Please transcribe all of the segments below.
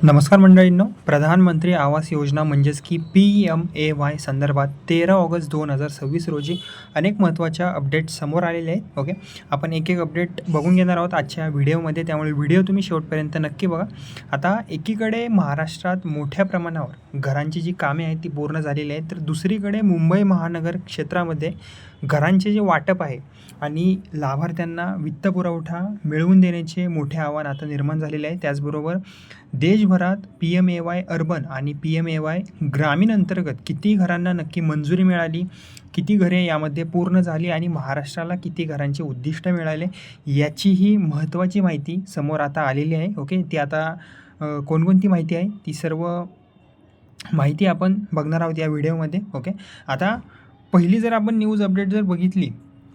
नमस्कार मंडळींनो, प्रधानमंत्री आवास योजना म्हणजेच की PMAY संदर्भात 13 ऑगस्ट 2026 रोजी अनेक महत्त्वाच्या अपडेट समोर आलेले आहेत. ओके, आपण एक एक अपडेट बघून घेणार आहोत आजच्या व्हिडिओमध्ये, त्यामुळे व्हिडिओ तुम्ही शेवटपर्यंत नक्की बघा. आता एकीकडे महाराष्ट्रात मोठ्या प्रमाणावर घरांची जी कामे आहेत ती पूर्ण झालेली आहेत, तर दुसरीकडे मुंबई महानगर क्षेत्रामध्ये घरांचे जे वाटप आहे आणि लाभार्थ्यांना वित्तपुरवठा मिळवून देण्याचे मोठे आव्हान आता निर्माण झालेले आहे. त्याचबरोबर देशभरात PMAY अर्बन आणि PMAY ग्रामीण अंतर्गत किती घरांना नक्की मंजुरी मिळाली, किती घरे यामध्ये पूर्ण झाली आणि महाराष्ट्राला किती घरांचे उद्दिष्ट मिळाले, याचीही महत्त्वाची माहिती समोर आता आलेली आहे. ओके, ती आता कोणकोणती माहिती आहे ती सर्व माहिती आपण बघणार आहोत या व्हिडिओमध्ये. ओके, आता पहिली जर आपण न्यूज अपडेट जर बघितली,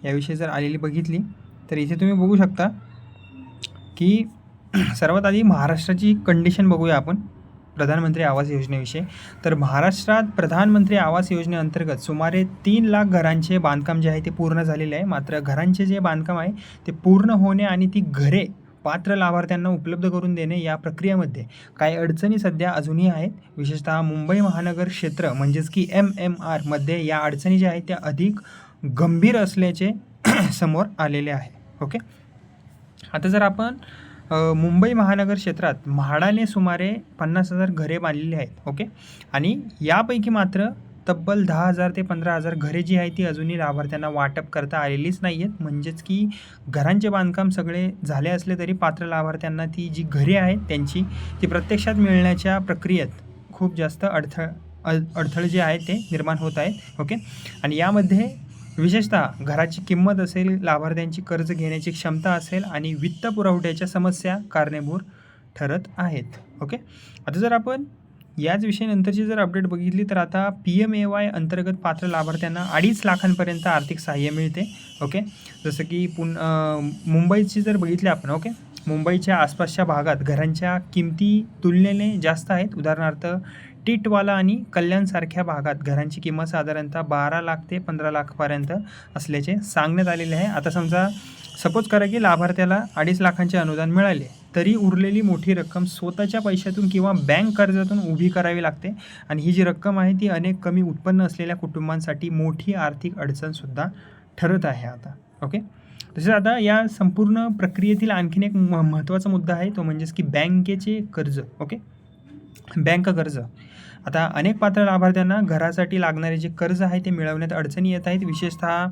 याविषयी जर आलेली बघितली, तर इथे तुम्ही बघू शकता की सर्वात आधी महाराष्ट्राची कंडिशन बघूया आपण प्रधानमंत्री आवास योजनेविषयी. तर महाराष्ट्रात प्रधानमंत्री आवास योजनेअंतर्गत सुमारे 3 लाख घरांचे बांधकाम जे आहे ते पूर्ण झालेले आहे. मात्र घरांचे जे बांधकाम आहे ते पूर्ण होणे आणि ती घरे पात्र लाभार्थ्यांना उपलब्ध करून देणे या प्रक्रियेमध्ये काही अडचणी सध्या अजूनही आहेत. विशेषतः मुंबई महानगर क्षेत्र म्हणजेच की MMR मध्ये या अडचणी ज्या आहेत त्या अधिक गंभीर असल्याचे समोर आलेले आहे. ओके, आता जर आपण मुंबई महानगर क्षेत्रात म्हाडाने सुमारे 50,000 घरे बांधलेली आहेत. ओके, आणि यापैकी मात्र तब्बल 10,000 ते 15,000 घरे जी आहेत ती अजूनही लाभार्थ्यांना वाटप करता आलेलीच नाही आहेत. म्हणजेच की घरांचे बांधकाम सगळे झाले असले तरी पात्र लाभार्थ्यांना ती जी घरे आहेत त्यांची ती प्रत्यक्षात मिळण्याच्या प्रक्रियेत खूप जास्त अडथळे जे आहेत ते निर्माण होत आहेत. ओके, आणि यामध्ये विशेषतः घराची किंमत असेल, लाभार्थ्यांची कर्ज घेण्याची क्षमता असेल आणि वित्त पुरवठ्याच्या समस्या कारणीभूत ठरत आहेत. ओके, आता जर आपण याच विषयानंतरची जर अपडेट बघितली तर आता PMAY अंतर्गत पात्र लाभार्थ्यांना 2.5 लाखांपर्यंत आर्थिक सहाय्य मिळते. ओके, जसं की मुंबईची जर बघितली आपण, ओके, मुंबईच्या आसपासच्या भागात घरांच्या किमती तुलनेने जास्त आहेत. उदाहरणार्थ टिटवाला आणि कल्याणसारख्या भागात घरांची किंमत साधारणतः 12 लाख ते 15 लाखपर्यंत असल्याचे सांगण्यात आलेले आहे. आता समजा सपोज करा की लाभार्थ्याला 2.5 लाखांचे अनुदान मिळाले, तरी उरलेली मोठी रक्कम स्वतःच्या पैशातून किंवा बँक कर्जातून उभी करावी लागते आणि ही जी रक्कम आहे ती अनेक कमी उत्पन्न असलेल्या कुटुंबांसाठी मोठी आर्थिक अडचणसुद्धा ठरत आहे आता. ओके, तसेच आता या संपूर्ण प्रक्रियेतील आणखीन एक महत्त्वाचा मुद्दा आहे, तो म्हणजेच की बँकेचे कर्ज. ओके, बँक कर्ज. आता अनेक पात्र लाभार्थ्यांना घरासाठी लागणारे जे कर्ज आहे ते मिळवण्यात अडचणी येत आहेत. विशेषतः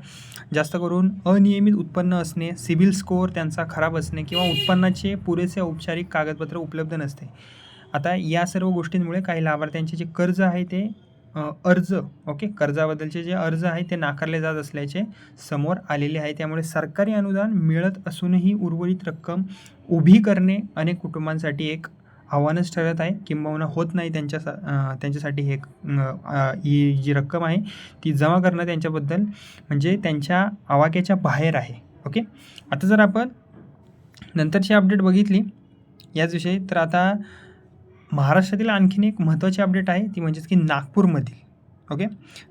जास्त करून अनियमित उत्पन्न असणे, सिबिल स्कोअर त्यांचा खराब असणे किंवा उत्पन्नाचे पुरेसे औपचारिक कागदपत्र उपलब्ध नसते. आता या सर्व गोष्टींमुळे काही लाभार्थ्यांचे जे कर्ज आहे ते कर्जाबद्दलचे जे अर्ज आहे ते नाकारले जात असल्याचे समोर आलेले आहे. त्यामुळे सरकारी अनुदान मिळत असूनही उर्वरित रक्कम उभी करणे अनेक कुटुंबांसाठी एक आव्हानच ठरत आहे, किंबहुना होत नाही त्यांच्यासाठी. ही जी रक्कम आहे ती जमा करणं त्यांच्याबद्दल म्हणजे त्यांच्या आवाक्याच्या बाहेर आहे. ओके, आता जर आपण नंतरची अपडेट बघितली याच विषयी, तर आता महाराष्ट्रातील आणखीन एक महत्त्वाची अपडेट आहे ती म्हणजेच की नागपूरमधील. ओके,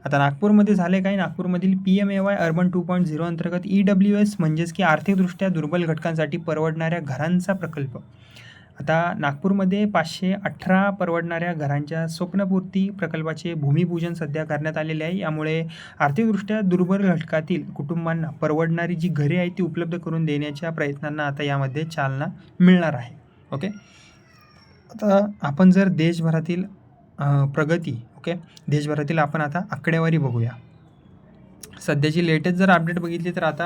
आता नागपूरमध्ये झाले काय, नागपूरमधील PMAY अर्बन 2.0 अंतर्गत EWS म्हणजेच की आर्थिकदृष्ट्या दुर्बल घटकांसाठी परवडणाऱ्या घरांचा प्रकल्प. आता नागपूरमध्ये 518 परवडणाऱ्या घरांच्या स्वप्नपूर्ती प्रकल्पाचे भूमिपूजन सध्या करण्यात आलेले आहे. यामुळे आर्थिकदृष्ट्या दुर्बल घटकातील कुटुंबांना परवडणारी जी घरे आहेत ती उपलब्ध करून देण्याच्या प्रयत्नांना आता यामध्ये चालना मिळणार आहे. ओके, आता आपण जर देशभरातील प्रगती, ओके, देशभरातील आपण आता आकडेवारी बघूया. सध्याची लेटेस्ट जर अपडेट बघितली तर आता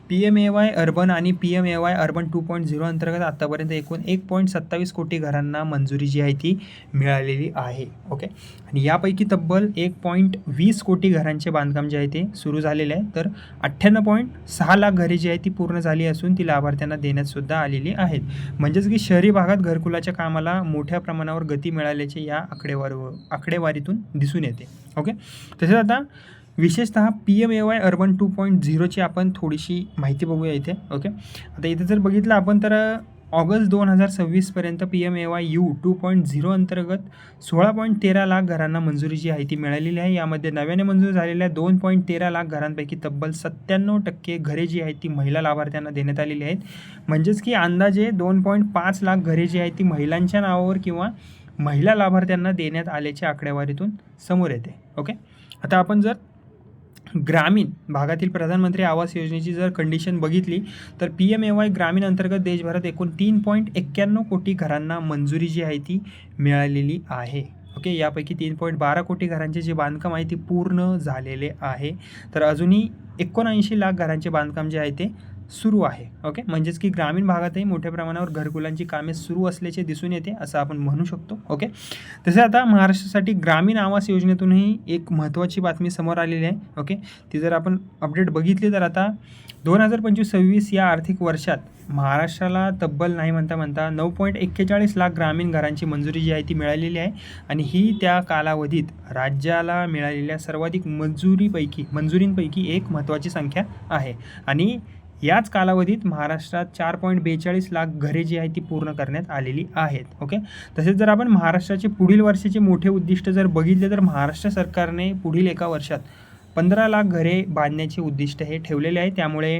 PMAY अर्बन आणि PMAY अर्बन 2.0 अंतर्गत आतापर्यंत एकूण 1.27 कोटी घरांना मंजुरी जी आहे ती मिळालेली आहे. ओके, आणि यापैकी तब्बल 1.20 कोटी घरांचे बांधकाम जे आहे ते सुरू झालेले आहे. तर 98.6 लाख घरे जी आहे ती पूर्ण झाली असून ती लाभार्थ्यांना देण्यातसुद्धा आलेली आहेत. म्हणजेच की शहरी भागात घरकुलाच्या कामाला मोठ्या प्रमाणावर गती मिळाल्याचे या आकडेवारीतून दिसून येते. ओके, तसेच आता विशेषतः PMAY अर्बन 2.0ची आपण थोडीशी माहिती बघूया इथे. ओके, आता इथे जर बघितलं आपण तर ऑगस्ट 2026पर्यंत PMAY 2.0 अंतर्गत 16.13 लाख घरांना मंजुरी जी आहे ती मिळालेली आहे. यामध्ये नव्याने मंजूर झालेल्या 2.13 लाख घरांपैकी तब्बल 97% घरे जी आहेत ती महिला लाभार्थ्यांना देण्यात आलेली आहेत. म्हणजेच की अंदाजे 2.5 लाख घरे जी आहेत ती महिलांच्या नावावर किंवा महिला लाभार्थ्यांना देण्यात आल्याच्या आकडेवारीतून समोर येते. ओके, आता आपण जर ग्रामीण भागातील प्रधानमंत्री आवास योजनेची जर कंडिशन बघितली तर PMAY ग्रामीण अंतर्गत देशभरात एकूण 3.91 कोटी घरांना मंजुरी जी आहे ती मिळालेली आहे. ओके, यापैकी 3.12 कोटी घरांचे जे बांधकाम आहे ते पूर्ण झालेले आहे. तर अजूनही 79 लाख घरांचे बांधकाम जे आहे ते सुरू आहे. ओके, म्हणजेच की ग्रामीण भागातही मोठ्या प्रमाणावर घरकुलांची कामे सुरू असल्याचे दिसून येते असं आपण म्हणू शकतो. ओके, तसे आता महाराष्ट्रासाठी ग्रामीण आवास योजनेतूनही एक महत्त्वाची बातमी समोर आलेली आहे. ओके, ती जर आपण अपडेट बघितली तर आता 2025-26 या आर्थिक वर्षात महाराष्ट्राला तब्बल नाही म्हणता 9.41 लाख ग्रामीण घरांची मंजुरी जी आहे ती मिळालेली आहे आणि ही त्या कालावधीत राज्याला मिळालेल्या सर्वाधिक मंजुरींपैकी एक महत्त्वाची संख्या आहे. आणि याच कालावधीत महाराष्ट्रात 4.42 लाख घरे जी आहेत ती पूर्ण करण्यात आलेली आहेत. ओके, तसेच जर आपण महाराष्ट्राचे पुढील वर्षाचे मोठे उद्दिष्ट जर बघितले तर महाराष्ट्र सरकारने पुढील एका वर्षात 15 लाख घरे बांधण्याचे उद्दिष्ट हे ठेवलेले आहे. त्यामुळे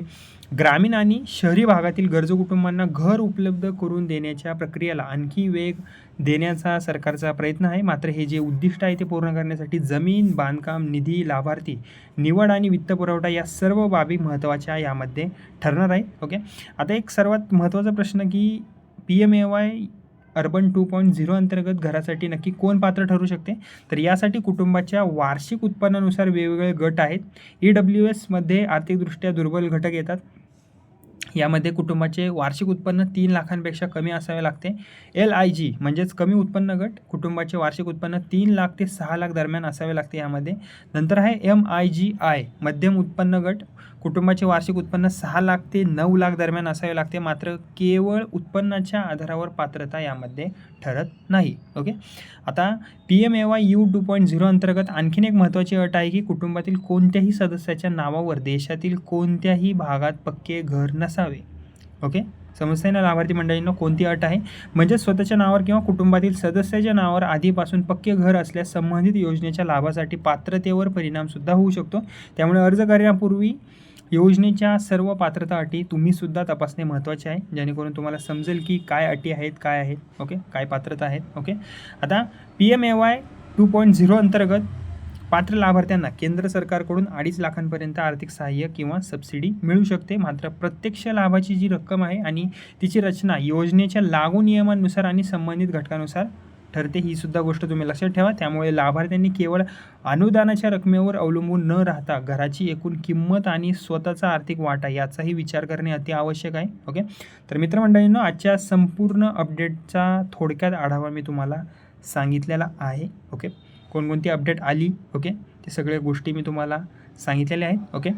ग्रामीण आणि शहरी भागातील गरजू कुटुंबांना घर उपलब्ध करून देण्याच्या प्रक्रियेला आणखी वेग देण्याचा सरकारचा प्रयत्न आहे. मात्र हे जे उद्दिष्ट आहे ते पूर्ण करण्यासाठी जमीन, बांधकाम, निधी, लाभार्थी निवड आणि वित्तपुरवठा या सर्व बाबी महत्त्वाच्या यामध्ये ठरणार आहे. ओके, आता एक सर्वात महत्त्वाचा प्रश्न की PMAY अर्बन 2.0 अंतर्गत घरासाठी नक्की कोण पात्र ठरू शकते. तर यासाठी कुटुंबाच्या वार्षिक उत्पन्नानुसार वेगवेगळे गट आहेत. EWS मध्ये आर्थिकदृष्ट्या दुर्बल घटक येतात. यामध्ये कुटुंबाचे वार्षिक उत्पन्न 3 लाखांपेक्षा कमी असावे लागते. LIG म्हणजेच कमी उत्पन्न गट, कुटुंबाचे वार्षिक उत्पन्न 3 लाख ते 6 लाख दरम्यान असावे लागते यामध्ये. नंतर आहे MIGI मध्यम उत्पन्न गट, कुटुंबाचे वार्षिक उत्पन्न 6 लाख ते 9 लाख दरम्यान असावे लागते. मात्र केवळ उत्पन्नाच्या आधारावर पात्रता यामध्ये ठरत नाही. ओके, आता PMAY 2.0 अंतर्गत आणखीन एक महत्त्वाची अट आहे की कुटुंबातील कोणत्याही सदस्याच्या नावावर देशातील कोणत्याही भागात पक्के घर नसावे. ओके, समजते ना लाभार्थी मंडळींना कोणती अट आहे. म्हणजे स्वतःच्या नावावर किंवा कुटुंबातील सदस्याच्या नावावर आधीपासून पक्के घर असल्यास संबंधित योजनेच्या लाभासाठी पात्रतेवर परिणामसुद्धा होऊ शकतो. त्यामुळे अर्ज करण्यापूर्वी योजनेच्या सर्व पात्रता अटी तुम्हीसुद्धा तपासणे महत्त्वाचे आहे, जेणेकरून तुम्हाला समजेल की काय अटी आहेत, काय आहेत. ओके, काय पात्रता आहेत. ओके, आता PMAY 2.0 अंतर्गत पात्र लाभार्थ्यांना केंद्र सरकारकडून 2.5 लाखांपर्यंत आर्थिक सहाय्य किंवा सबसिडी मिळू शकते. मात्र प्रत्यक्ष लाभाची जी रक्कम आहे आणि तिची रचना योजनेच्या लागू नियमांनुसार आणि संबंधित घटकानुसार ठरते. ही सुद्धा गोष्ट तुम्ही लक्षात ठेवा. त्यामुळे लाभार्थ्यांनी केवळ अनुदानाच्या रकमेवर अवलंबून न राहता घराची एकूण किंमत आणि स्वतःचा आर्थिक वाटा याचाही विचार करणे अति आवश्यक आहे. ओके, तर मित्रमंडळींनो, आजच्या संपूर्ण अपडेटचा थोडक्यात आढावा मी तुम्हाला सांगितलेला आहे. ओके, कोणकोणती अपडेट आली, ओके, ते सगळ्या गोष्टी मी तुम्हाला सांगितलेल्या आहेत. ओके,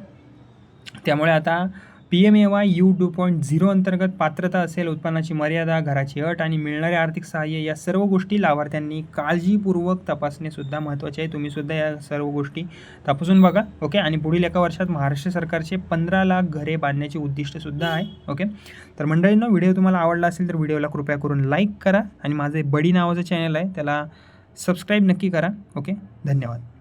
त्यामुळे आता PMAY 2.0 अंतर्गत पात्रता असेल, उत्पन्नाची मर्यादा, घराची अट आणि मिळणारे आर्थिक सहाय्य या सर्व गोष्टी लाभार्थ्यांनी काळजीपूर्वक तपासणेसुद्धा महत्त्वाचे आहे. तुम्हीसुद्धा या सर्व गोष्टी तपासून बघा. ओके, आणि पुढील एका वर्षात महाराष्ट्र सरकारचे 15 लाख घरे बांधण्याचे उद्दिष्टसुद्धा आहे. ओके, तर मंडळींनो, व्हिडिओ तुम्हाला आवडला असेल तर व्हिडिओला कृपया करून लाईक करा आणि माझे बडी नावाचं चॅनल आहे त्याला सबस्क्राईब नक्की करा. ओके, धन्यवाद.